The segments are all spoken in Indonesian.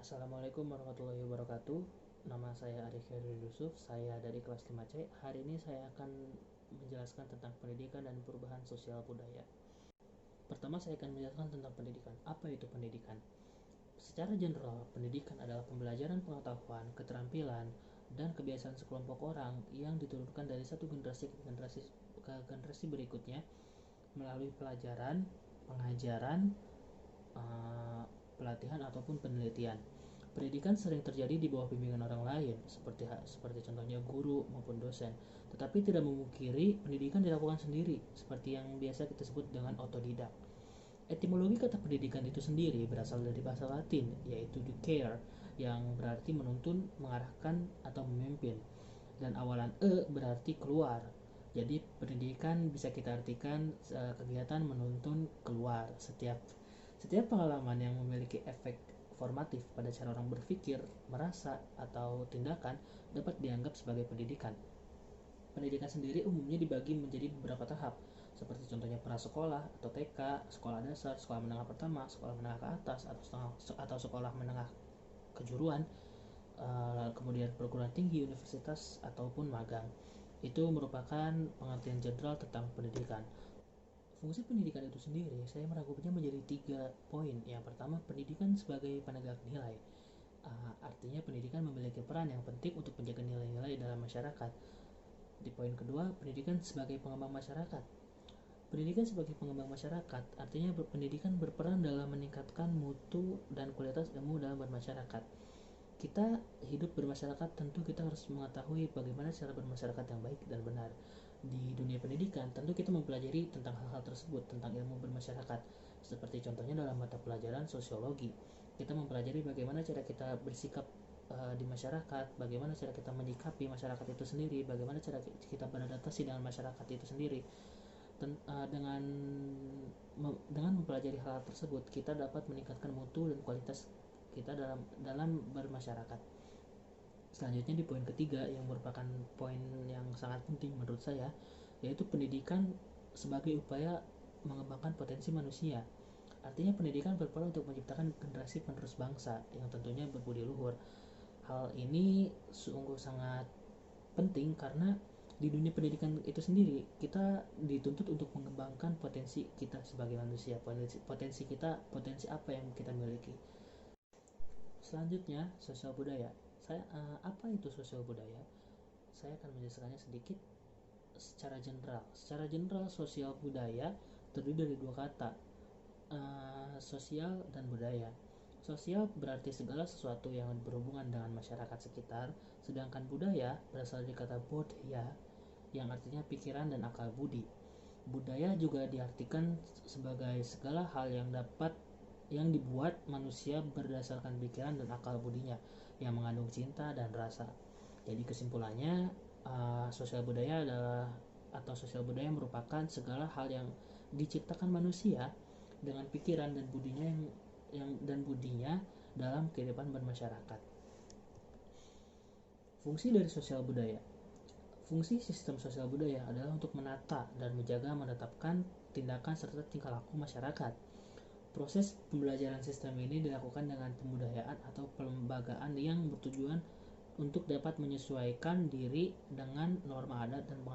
Assalamualaikum warahmatullahi wabarakatuh. Nama saya Arif Khairul Yusuf, saya dari kelas 5C. Hari ini saya akan menjelaskan tentang pendidikan dan perubahan sosial budaya. Pertama, saya akan menjelaskan tentang pendidikan. Apa itu pendidikan? Secara general, pendidikan adalah pembelajaran pengetahuan, keterampilan, dan kebiasaan sekelompok orang yang diturunkan dari satu generasi ke generasi berikutnya melalui pelajaran, pengajaran, pelatihan ataupun penelitian. Pendidikan sering terjadi di bawah bimbingan orang lain, seperti contohnya guru maupun dosen. Tetapi tidak memungkiri pendidikan dilakukan sendiri, seperti yang biasa kita sebut dengan otodidak. Etimologi kata pendidikan itu sendiri berasal dari bahasa Latin, yaitu "ducere", yang berarti menuntun, mengarahkan, atau memimpin. Dan awalan "e" berarti keluar. Jadi pendidikan bisa kita artikan kegiatan menuntun keluar. Setiap pengalaman yang memiliki efek formatif pada cara orang berpikir, merasa, atau tindakan dapat dianggap sebagai pendidikan. Pendidikan sendiri umumnya dibagi menjadi beberapa tahap, seperti contohnya prasekolah atau TK, sekolah dasar, sekolah menengah pertama, sekolah menengah ke atas, atau sekolah menengah kejuruan, kemudian perguruan tinggi, universitas, ataupun magang. Itu merupakan pengertian jenderal tentang pendidikan. Fungsi pendidikan itu sendiri, saya merangkumnya menjadi 3 poin. Yang pertama, pendidikan sebagai penegak nilai. Artinya pendidikan memiliki peran yang penting untuk menjaga nilai-nilai dalam masyarakat. Di poin kedua, pendidikan sebagai pengembang masyarakat. Pendidikan sebagai pengembang masyarakat artinya pendidikan berperan dalam meningkatkan mutu dan kualitas ilmu dalam bermasyarakat. Kita hidup bermasyarakat, tentu kita harus mengetahui bagaimana cara bermasyarakat yang baik dan benar. Di dunia pendidikan, tentu kita mempelajari tentang hal-hal tersebut, tentang ilmu bermasyarakat. Seperti contohnya dalam mata pelajaran sosiologi, kita mempelajari bagaimana cara kita bersikap di masyarakat, bagaimana cara kita menyikapi masyarakat itu sendiri, bagaimana cara kita beradaptasi dengan masyarakat itu sendiri. Dengan mempelajari hal tersebut, kita dapat meningkatkan mutu dan kualitas kita dalam bermasyarakat. Selanjutnya di poin ketiga, yang merupakan poin yang sangat penting menurut saya, yaitu pendidikan sebagai upaya mengembangkan potensi manusia. Artinya pendidikan berperan untuk menciptakan generasi penerus bangsa yang tentunya berbudi luhur. Hal ini sungguh sangat penting karena di dunia pendidikan itu sendiri kita dituntut untuk mengembangkan potensi kita sebagai manusia, potensi apa yang kita miliki. Selanjutnya, sosial budaya. Apa itu sosial budaya? Saya akan menjelaskannya sedikit secara general. Secara general, sosial budaya terdiri dari dua kata, sosial dan budaya. Sosial berarti segala sesuatu yang berhubungan dengan masyarakat sekitar, sedangkan budaya berasal dari kata bodhya yang artinya pikiran dan akal budi. Budaya juga diartikan sebagai segala hal yang dibuat manusia berdasarkan pikiran dan akal budinya yang mengandung cinta dan rasa. Jadi kesimpulannya, sosial budaya merupakan segala hal yang diciptakan manusia dengan pikiran dan budinya dalam kehidupan bermasyarakat. Fungsi dari sosial budaya. Fungsi sistem sosial budaya adalah untuk menata dan menetapkan tindakan serta tingkah laku masyarakat. Proses pembelajaran sistem ini dilakukan dengan pembudayaan atau pelembagaan yang bertujuan untuk dapat menyesuaikan diri dengan norma adat dan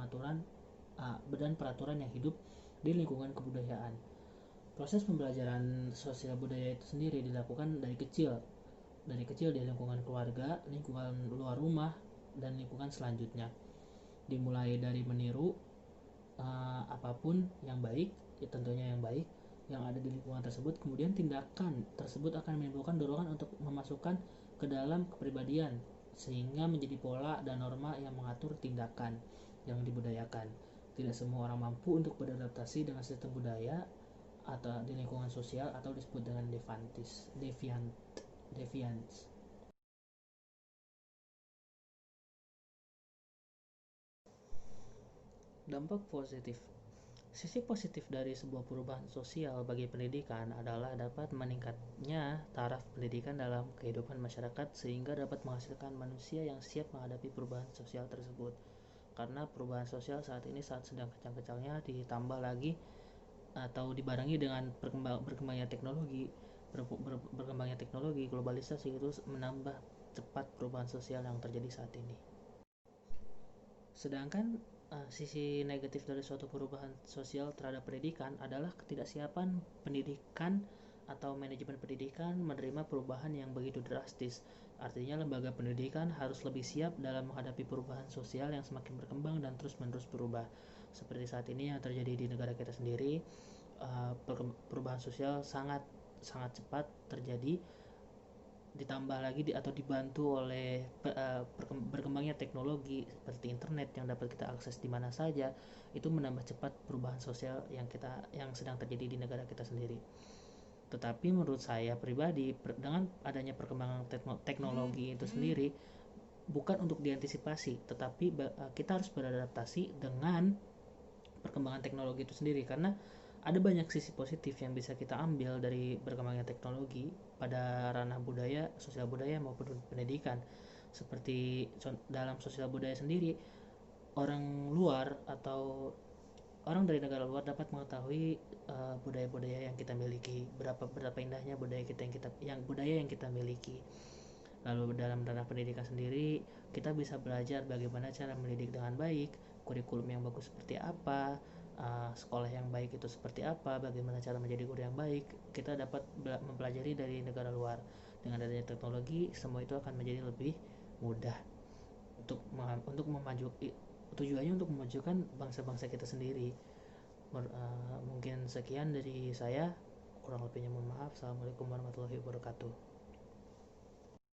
peraturan yang hidup di lingkungan kebudayaan. Proses pembelajaran sosial budaya itu sendiri dilakukan dari kecil di lingkungan keluarga, lingkungan luar rumah, dan lingkungan selanjutnya. Dimulai dari meniru apapun yang baik, tentunya yang baik yang ada di lingkungan tersebut. Kemudian tindakan tersebut akan menimbulkan dorongan untuk memasukkan ke dalam kepribadian sehingga menjadi pola dan norma yang mengatur tindakan yang dibudayakan. Tidak semua orang mampu untuk beradaptasi dengan sistem budaya atau di lingkungan sosial, atau disebut dengan deviance. Dampak positif. Sisi positif dari sebuah perubahan sosial bagi pendidikan adalah dapat meningkatnya taraf pendidikan dalam kehidupan masyarakat sehingga dapat menghasilkan manusia yang siap menghadapi perubahan sosial tersebut. Karena perubahan sosial saat ini sedang kencang-kencangnya, ditambah lagi atau dibarengi dengan berkembangnya teknologi, berkembangnya teknologi, globalisasi itu menambah cepat perubahan sosial yang terjadi saat ini. Sedangkan sisi negatif dari suatu perubahan sosial terhadap pendidikan adalah ketidaksiapan pendidikan atau manajemen pendidikan menerima perubahan yang begitu drastis. Artinya lembaga pendidikan harus lebih siap dalam menghadapi perubahan sosial yang semakin berkembang dan terus-menerus berubah. Seperti saat ini yang terjadi di negara kita sendiri, perubahan sosial sangat cepat terjadi, ditambah lagi atau dibantu oleh berkembangnya teknologi seperti internet yang dapat kita akses di mana saja, itu menambah cepat perubahan sosial yang sedang terjadi di negara kita sendiri. Tetapi menurut saya pribadi, dengan adanya perkembangan teknologi itu sendiri bukan untuk diantisipasi, tetapi kita harus beradaptasi dengan perkembangan teknologi itu sendiri, karena ada banyak sisi positif yang bisa kita ambil dari berkembangnya teknologi pada ranah budaya, sosial budaya maupun pendidikan. Seperti dalam sosial budaya sendiri, orang luar atau orang dari negara luar dapat mengetahui budaya-budaya yang kita miliki, berapa indahnya budaya yang kita miliki. Lalu dalam ranah pendidikan sendiri, kita bisa belajar bagaimana cara mendidik dengan baik, kurikulum yang bagus seperti apa, sekolah yang baik itu seperti apa, bagaimana cara menjadi guru yang baik. Kita dapat mempelajari dari negara luar. Dengan adanya teknologi, semua itu akan menjadi lebih mudah untuk tujuannya untuk memajukan bangsa-bangsa kita sendiri. Mungkin sekian dari saya, kurang lebihnya mohon maaf. Assalamualaikum warahmatullahi wabarakatuh.